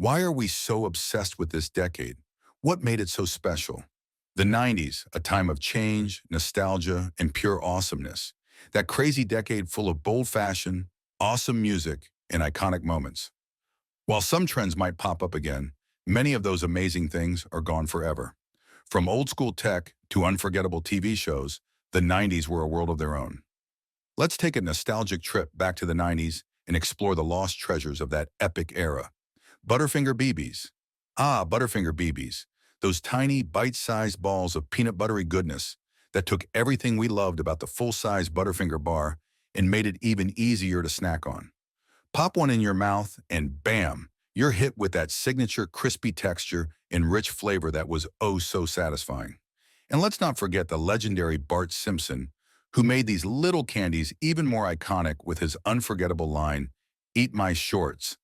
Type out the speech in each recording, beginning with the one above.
Why are we so obsessed with this decade? What made it so special? The 90s, a time of change, nostalgia, and pure awesomeness. That crazy decade full of bold fashion, awesome music, and iconic moments. While some trends might pop up again, many of those amazing things are gone forever. From old school tech to unforgettable TV shows, the 90s were a world of their own. Let's take a nostalgic trip back to the 90s and explore the lost treasures of that epic era. Butterfinger BBs. Butterfinger BBs. Those tiny, bite-sized balls of peanut buttery goodness that took everything we loved about the full-size Butterfinger bar and made it even easier to snack on. Pop one in your mouth and bam, you're hit with that signature crispy texture and rich flavor that was oh so satisfying. And let's not forget the legendary Bart Simpson, who made these little candies even more iconic with his unforgettable line, "Eat my shorts."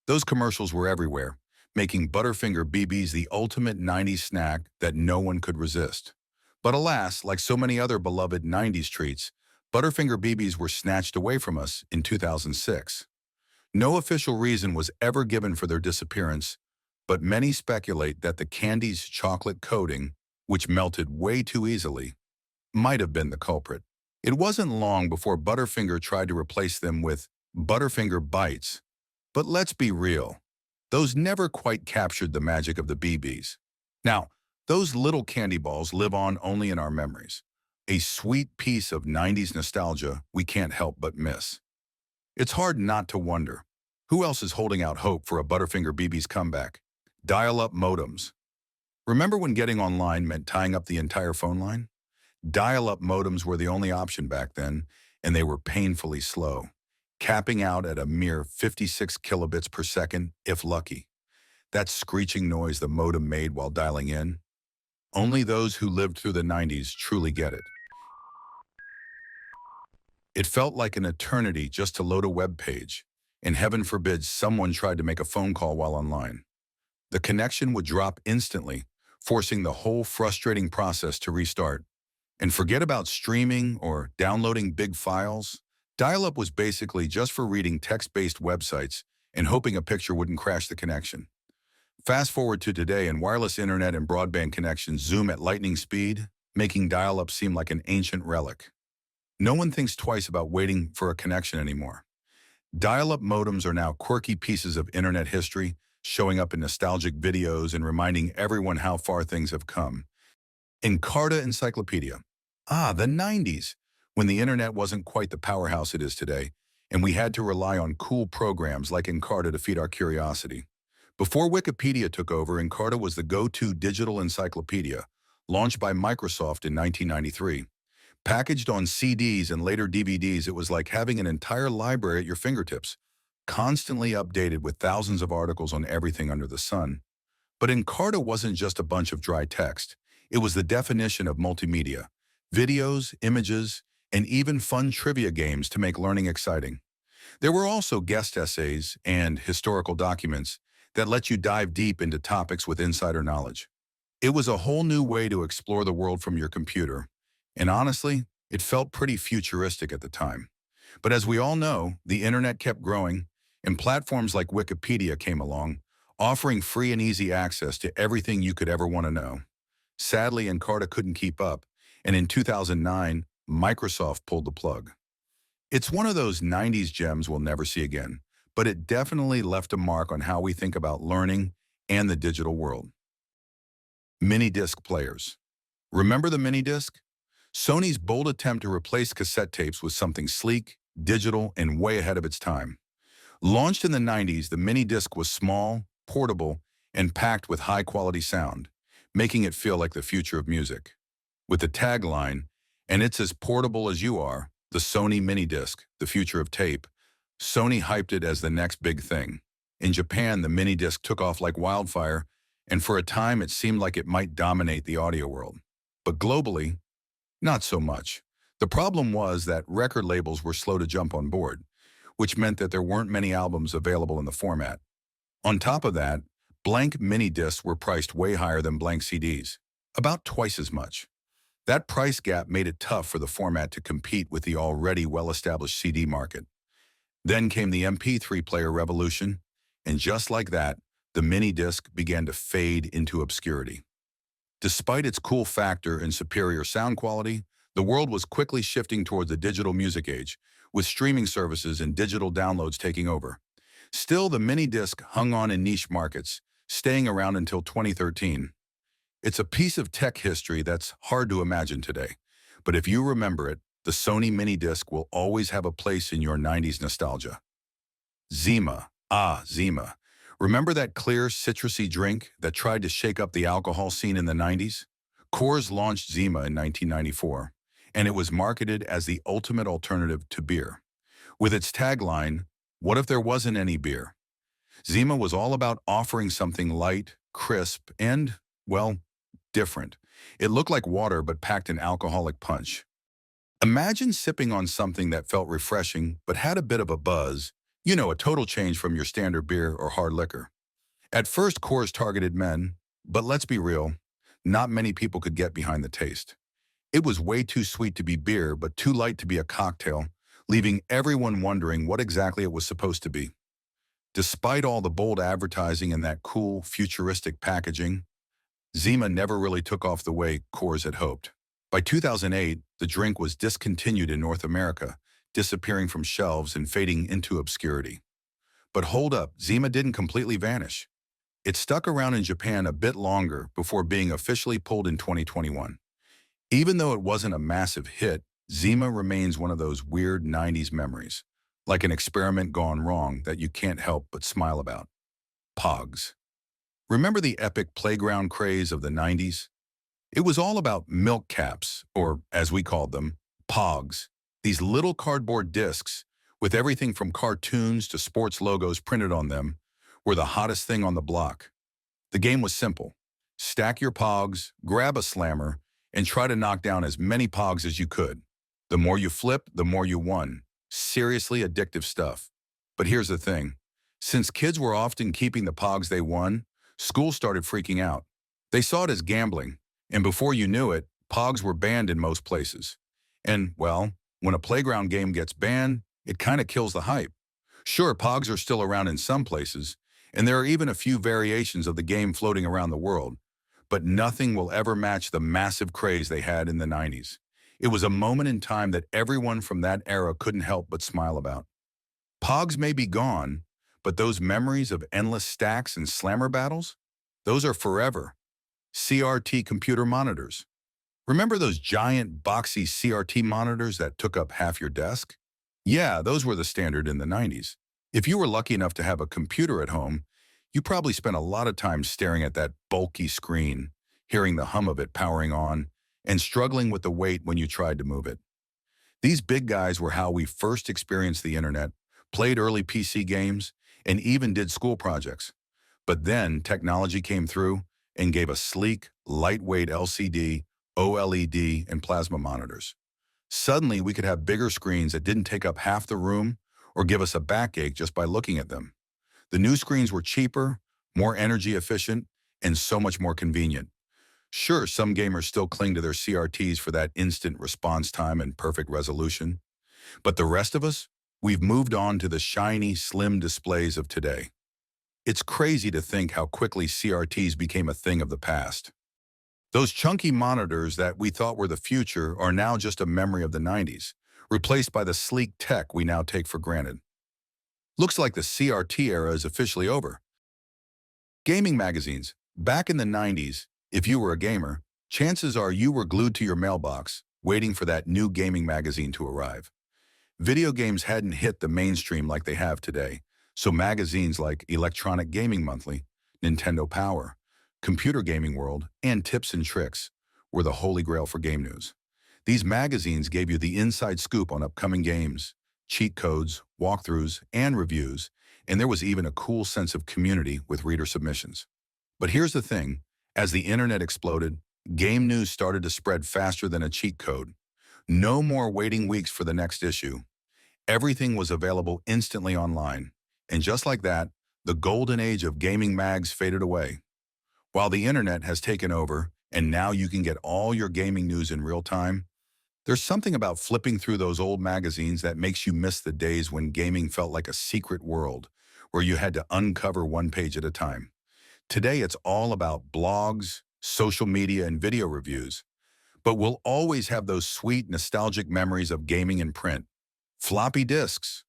Those commercials were everywhere, making Butterfinger BBs the ultimate 90s snack that no one could resist. But alas, like so many other beloved 90s treats, Butterfinger BBs were snatched away from us in 2006. No official reason was ever given for their disappearance, but many speculate that the candy's chocolate coating, which melted way too easily, might have been the culprit. It wasn't long before Butterfinger tried to replace them with Butterfinger Bites. But let's be real, those never quite captured the magic of the BBs. Now, those little candy balls live on only in our memories, a sweet piece of 90s nostalgia we can't help but miss. It's hard not to wonder, who else is holding out hope for a Butterfinger BB's comeback? Dial-up modems. Remember when getting online meant tying up the entire phone line? Dial-up modems were the only option back then, and they were painfully slow, capping out at a mere 56 kilobits per second, if lucky. That screeching noise the modem made while dialing in, only those who lived through the 90s truly get it. It felt like an eternity just to load a web page, and heaven forbid someone tried to make a phone call while online. The connection would drop instantly, forcing the whole frustrating process to restart. And forget about streaming or downloading big files. Dial-up was basically just for reading text-based websites and hoping a picture wouldn't crash the connection. Fast forward to today and wireless internet and broadband connections zoom at lightning speed, making dial-up seem like an ancient relic. No one thinks twice about waiting for a connection anymore. Dial-up modems are now quirky pieces of internet history, showing up in nostalgic videos and reminding everyone how far things have come. Encarta Encyclopedia. The 90s, when the internet wasn't quite the powerhouse it is today, and we had to rely on cool programs like Encarta to feed our curiosity. Before Wikipedia took over, Encarta was the go-to digital encyclopedia, launched by Microsoft in 1993. Packaged on CDs and later DVDs, it was like having an entire library at your fingertips, constantly updated with thousands of articles on everything under the sun. But Encarta wasn't just a bunch of dry text. It was the definition of multimedia. Videos, images, and even fun trivia games to make learning exciting. There were also guest essays and historical documents that let you dive deep into topics with insider knowledge. It was a whole new way to explore the world from your computer, and honestly, it felt pretty futuristic at the time. But as we all know, the internet kept growing, and platforms like Wikipedia came along, offering free and easy access to everything you could ever want to know. Sadly, Encarta couldn't keep up, and in 2009, Microsoft pulled the plug. It's one of those 90s gems we'll never see again, but it definitely left a mark on how we think about learning and the digital world. MiniDisc players. Remember the MiniDisc? Sony's bold attempt to replace cassette tapes with something sleek, digital, and way ahead of its time. Launched in the 90s, the MiniDisc was small, portable, and packed with high-quality sound, making it feel like the future of music. With the tagline, "And it's as portable as you are, the Sony MiniDisc, the future of tape," Sony hyped it as the next big thing. In Japan, the MiniDisc took off like wildfire, and for a time it seemed like it might dominate the audio world. But globally, not so much. The problem was that record labels were slow to jump on board, which meant that there weren't many albums available in the format. On top of that, blank MiniDiscs were priced way higher than blank CDs, about twice as much. That price gap made it tough for the format to compete with the already well-established CD market. Then came the MP3 player revolution, and just like that, the mini-disc began to fade into obscurity. Despite its cool factor and superior sound quality, the world was quickly shifting towards the digital music age, with streaming services and digital downloads taking over. Still, the mini-disc hung on in niche markets, staying around until 2013. It's a piece of tech history that's hard to imagine today. But if you remember it, the Sony mini-disc will always have a place in your 90s nostalgia. Zima. Ah, Zima. Remember that clear, citrusy drink that tried to shake up the alcohol scene in the 90s? Coors launched Zima in 1994, and it was marketed as the ultimate alternative to beer. With its tagline, "What if there wasn't any beer?" Zima was all about offering something light, crisp, and, well, different. It looked like water but packed an alcoholic punch. Imagine sipping on something that felt refreshing but had a bit of a buzz, a total change from your standard beer or hard liquor. At first, Coors targeted men, but let's be real, not many people could get behind the taste. It was way too sweet to be beer but too light to be a cocktail, leaving everyone wondering what exactly it was supposed to be. Despite all the bold advertising and that cool, futuristic packaging, Zima never really took off the way Coors had hoped. By 2008, the drink was discontinued in North America, disappearing from shelves and fading into obscurity. But hold up, Zima didn't completely vanish. It stuck around in Japan a bit longer before being officially pulled in 2021. Even though it wasn't a massive hit, Zima remains one of those weird 90s memories, like an experiment gone wrong that you can't help but smile about. Pogs. Remember the epic playground craze of the 90s? It was all about milk caps, or as we called them, Pogs. These little cardboard discs, with everything from cartoons to sports logos printed on them, were the hottest thing on the block. The game was simple. Stack your Pogs, grab a slammer, and try to knock down as many Pogs as you could. The more you flip, the more you won. Seriously addictive stuff. But here's the thing. Since kids were often keeping the Pogs they won, schools started freaking out. They saw it as gambling, and before you knew it, Pogs were banned in most places. And, well, when a playground game gets banned, it kind of kills the hype. Sure, Pogs are still around in some places, and there are even a few variations of the game floating around the world, but nothing will ever match the massive craze they had in the 90s. It was a moment in time that everyone from that era couldn't help but smile about. Pogs may be gone, but those memories of endless stacks and slammer battles? Those are forever. CRT computer monitors. Remember those giant, boxy CRT monitors that took up half your desk? Yeah, those were the standard in the 90s. If you were lucky enough to have a computer at home, you probably spent a lot of time staring at that bulky screen, hearing the hum of it powering on, and struggling with the weight when you tried to move it. These big guys were how we first experienced the internet, played early PC games, and even did school projects. But then technology came through and gave us sleek, lightweight LCD, OLED, and plasma monitors. Suddenly, we could have bigger screens that didn't take up half the room or give us a backache just by looking at them. The new screens were cheaper, more energy efficient, and so much more convenient. Sure, some gamers still cling to their CRTs for that instant response time and perfect resolution. But the rest of us, we've moved on to the shiny, slim displays of today. It's crazy to think how quickly CRTs became a thing of the past. Those chunky monitors that we thought were the future are now just a memory of the 90s, replaced by the sleek tech we now take for granted. Looks like the CRT era is officially over. Gaming magazines. Back in the 90s, if you were a gamer, chances are you were glued to your mailbox, waiting for that new gaming magazine to arrive. Video games hadn't hit the mainstream like they have today, so magazines like Electronic Gaming Monthly, Nintendo Power, Computer Gaming World, and Tips and Tricks were the holy grail for game news. These magazines gave you the inside scoop on upcoming games, cheat codes, walkthroughs, and reviews, and there was even a cool sense of community with reader submissions. But here's the thing, as the internet exploded, game news started to spread faster than a cheat code. No more waiting weeks for the next issue. Everything was available instantly online. And just like that, the golden age of gaming mags faded away. While the internet has taken over, and now you can get all your gaming news in real time, there's something about flipping through those old magazines that makes you miss the days when gaming felt like a secret world, where you had to uncover one page at a time. Today, it's all about blogs, social media, and video reviews. But we'll always have those sweet, nostalgic memories of gaming in print. Floppy disks.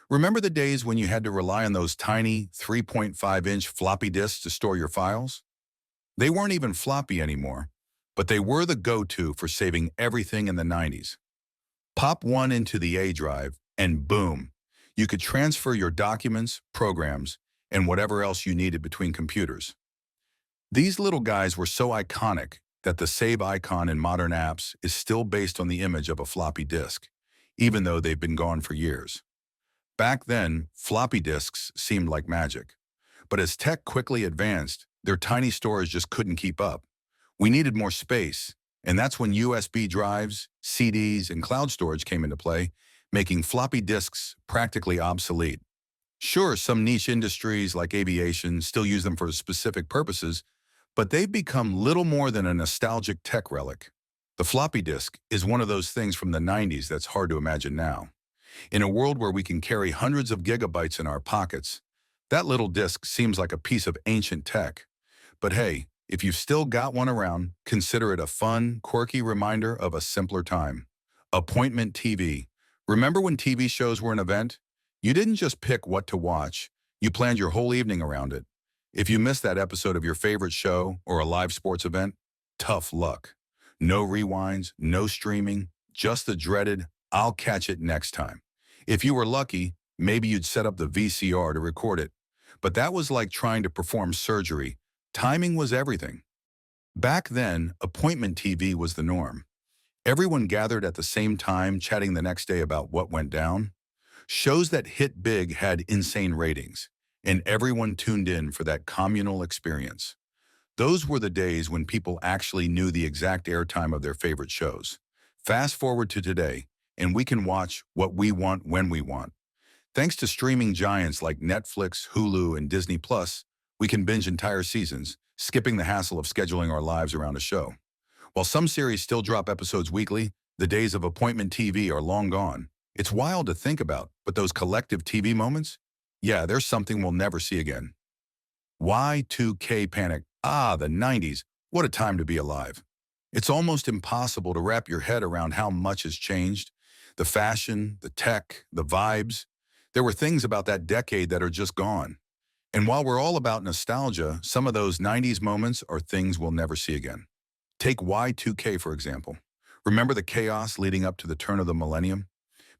Remember the days when you had to rely on those tiny 3.5-inch floppy disks to store your files? They weren't even floppy anymore, but they were the go-to for saving everything in the 90s. Pop one into the A drive, and boom, you could transfer your documents, programs, and whatever else you needed between computers. These little guys were so iconic that the save icon in modern apps is still based on the image of a floppy disk, even though they've been gone for years. Back then, floppy disks seemed like magic. But as tech quickly advanced, their tiny storage just couldn't keep up. We needed more space, and that's when USB drives, CDs, and cloud storage came into play, making floppy disks practically obsolete. Sure, some niche industries like aviation still use them for specific purposes, but they've become little more than a nostalgic tech relic. The floppy disk is one of those things from the 90s that's hard to imagine now. In a world where we can carry hundreds of gigabytes in our pockets, that little disk seems like a piece of ancient tech. But hey, if you've still got one around, consider it a fun, quirky reminder of a simpler time. Appointment TV. Remember when TV shows were an event? You didn't just pick what to watch, you planned your whole evening around it. If you missed that episode of your favorite show or a live sports event, tough luck. No rewinds, no streaming, just the dreaded, "I'll catch it next time." If you were lucky, maybe you'd set up the VCR to record it. But that was like trying to perform surgery. Timing was everything. Back then, appointment TV was the norm. Everyone gathered at the same time, chatting the next day about what went down. Shows that hit big had insane ratings, and everyone tuned in for that communal experience. Those were the days when people actually knew the exact airtime of their favorite shows. Fast forward to today, and we can watch what we want when we want. Thanks to streaming giants like Netflix, Hulu, and Disney Plus, we can binge entire seasons, skipping the hassle of scheduling our lives around a show. While some series still drop episodes weekly, the days of appointment TV are long gone. It's wild to think about, but those collective TV moments? Yeah, there's something we'll never see again. Y2K panic. Ah, the 90s. What a time to be alive. It's almost impossible to wrap your head around how much has changed. The fashion, the tech, the vibes. There were things about that decade that are just gone. And while we're all about nostalgia, some of those 90s moments are things we'll never see again. Take Y2K, for example. Remember the chaos leading up to the turn of the millennium?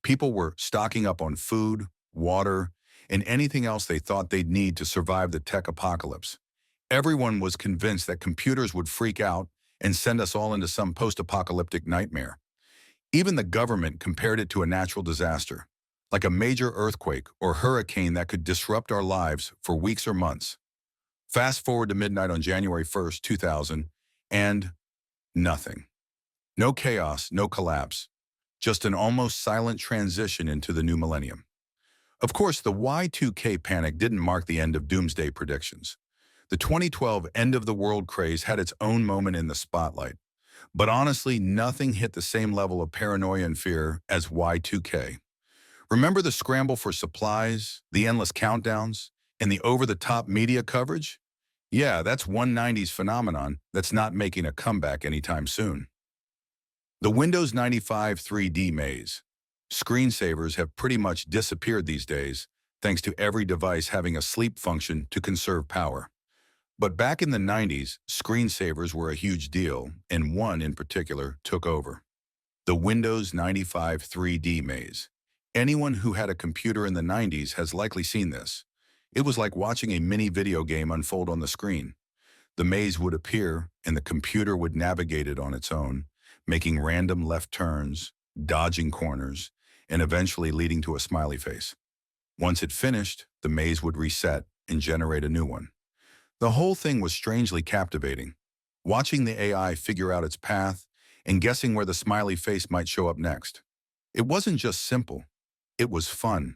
People were stocking up on food, water, and anything else they thought they'd need to survive the tech apocalypse. Everyone was convinced that computers would freak out and send us all into some post-apocalyptic nightmare. Even the government compared it to a natural disaster, like a major earthquake or hurricane that could disrupt our lives for weeks or months. Fast forward to midnight on January 1st, 2000, and nothing. No chaos, no collapse, just an almost silent transition into the new millennium. Of course, the Y2K panic didn't mark the end of doomsday predictions. The 2012 end-of-the-world craze had its own moment in the spotlight. But honestly, nothing hit the same level of paranoia and fear as Y2K. Remember the scramble for supplies, the endless countdowns, and the over-the-top media coverage? Yeah, that's one 90s phenomenon that's not making a comeback anytime soon. The Windows 95 3D maze. Screensavers have pretty much disappeared these days, thanks to every device having a sleep function to conserve power. But back in the 90s, screensavers were a huge deal, and one in particular took over. The Windows 95 3D maze. Anyone who had a computer in the 90s has likely seen this. It was like watching a mini video game unfold on the screen. The maze would appear, and the computer would navigate it on its own, making random left turns, dodging corners, and eventually leading to a smiley face. Once it finished, the maze would reset and generate a new one. The whole thing was strangely captivating, watching the AI figure out its path and guessing where the smiley face might show up next. It wasn't just simple, it was fun.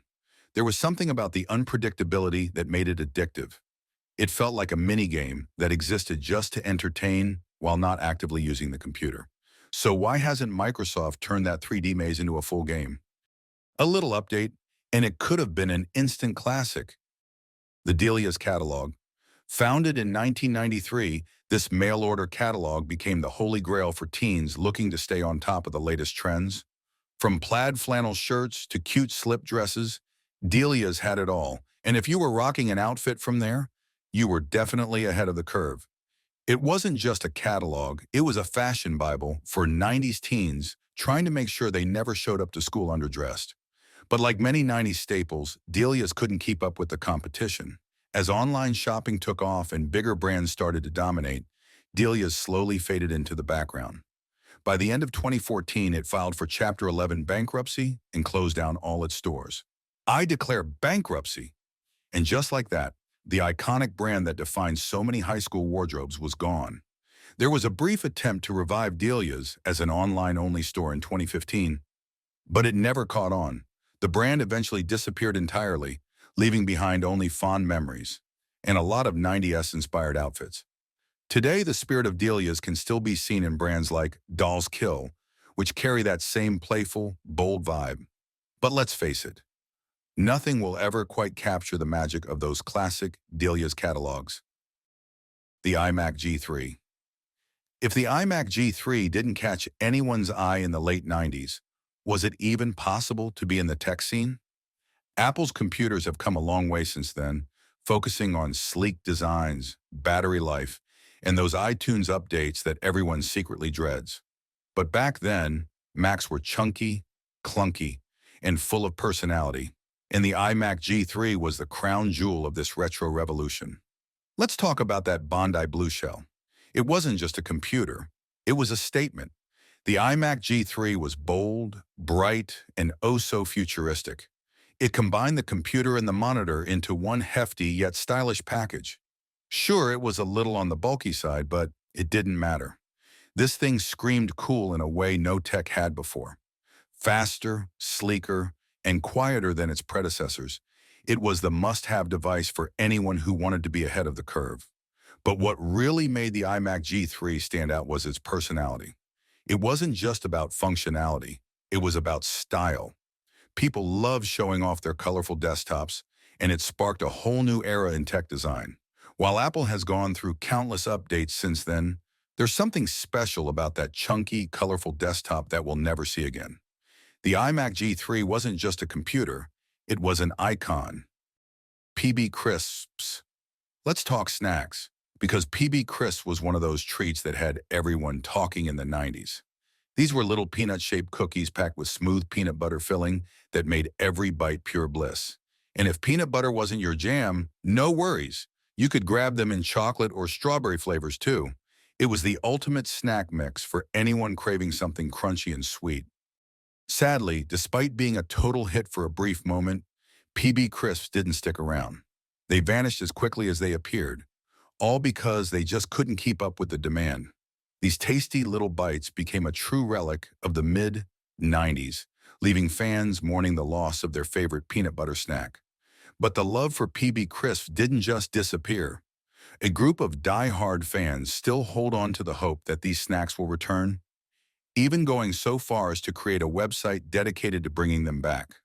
There was something about the unpredictability that made it addictive. It felt like a mini-game that existed just to entertain while not actively using the computer. So why hasn't Microsoft turned that 3D maze into a full game? A little update, and it could have been an instant classic. The Delia's catalog. Founded in 1993, this mail-order catalog became the holy grail for teens looking to stay on top of the latest trends. From plaid flannel shirts to cute slip dresses, Delia's had it all. And if you were rocking an outfit from there, you were definitely ahead of the curve. It wasn't just a catalog, it was a fashion Bible for 90s teens trying to make sure they never showed up to school underdressed. But like many 90s staples, Delia's couldn't keep up with the competition. As online shopping took off and bigger brands started to dominate, Delia's slowly faded into the background. By the end of 2014, it filed for Chapter 11 bankruptcy and closed down all its stores. I declare bankruptcy. And just like that, the iconic brand that defined so many high school wardrobes was gone. There was a brief attempt to revive Delia's as an online-only store in 2015, but it never caught on. The brand eventually disappeared entirely, leaving behind only fond memories and a lot of 90s-inspired outfits. Today, the spirit of Delia's can still be seen in brands like Dolls Kill, which carry that same playful, bold vibe. But let's face it, nothing will ever quite capture the magic of those classic Delia's catalogs. The iMac G3. If the iMac G3 didn't catch anyone's eye in the late 90s, was it even possible to be in the tech scene? Apple's computers have come a long way since then, focusing on sleek designs, battery life, and those iTunes updates that everyone secretly dreads. But back then, Macs were chunky, clunky, and full of personality, and the iMac G3 was the crown jewel of this retro revolution. Let's talk about that Bondi blue shell. It wasn't just a computer, it was a statement. The iMac G3 was bold, bright, and oh so futuristic. It combined the computer and the monitor into one hefty yet stylish package. Sure, it was a little on the bulky side, but it didn't matter. This thing screamed cool in a way no tech had before. Faster, sleeker, and quieter than its predecessors, it was the must-have device for anyone who wanted to be ahead of the curve. But what really made the iMac G3 stand out was its personality. It wasn't just about functionality, it was about style. People loved showing off their colorful desktops, and it sparked a whole new era in tech design. While Apple has gone through countless updates since then, there's something special about that chunky, colorful desktop that we'll never see again. The iMac G3 wasn't just a computer, it was an icon. PB Crisps. Let's talk snacks, because PB Crisps was one of those treats that had everyone talking in the 90s. These were little peanut-shaped cookies packed with smooth peanut butter filling that made every bite pure bliss. And if peanut butter wasn't your jam, no worries. You could grab them in chocolate or strawberry flavors too. It was the ultimate snack mix for anyone craving something crunchy and sweet. Sadly, despite being a total hit for a brief moment, PB Crisps didn't stick around. They vanished as quickly as they appeared, all because they just couldn't keep up with the demand. These tasty little bites became a true relic of the mid-90s, leaving fans mourning the loss of their favorite peanut butter snack. But the love for PB Crisps didn't just disappear. A group of die-hard fans still hold on to the hope that these snacks will return, even going so far as to create a website dedicated to bringing them back.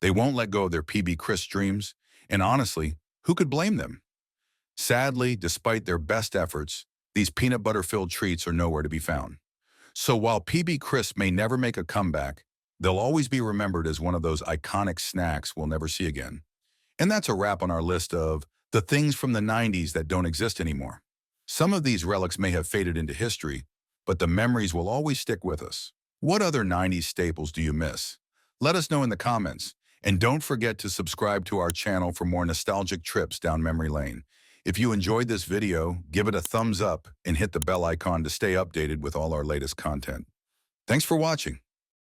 They won't let go of their PB Crisp dreams, and honestly, who could blame them? Sadly, despite their best efforts, these peanut butter-filled treats are nowhere to be found. So while PB Crisp may never make a comeback, they'll always be remembered as one of those iconic snacks we'll never see again. And that's a wrap on our list of the things from the 90s that don't exist anymore. Some of these relics may have faded into history, but the memories will always stick with us. What other 90s staples do you miss? Let us know in the comments. And don't forget to subscribe to our channel for more nostalgic trips down memory lane. If you enjoyed this video, give it a thumbs up and hit the bell icon to stay updated with all our latest content. Thanks for watching.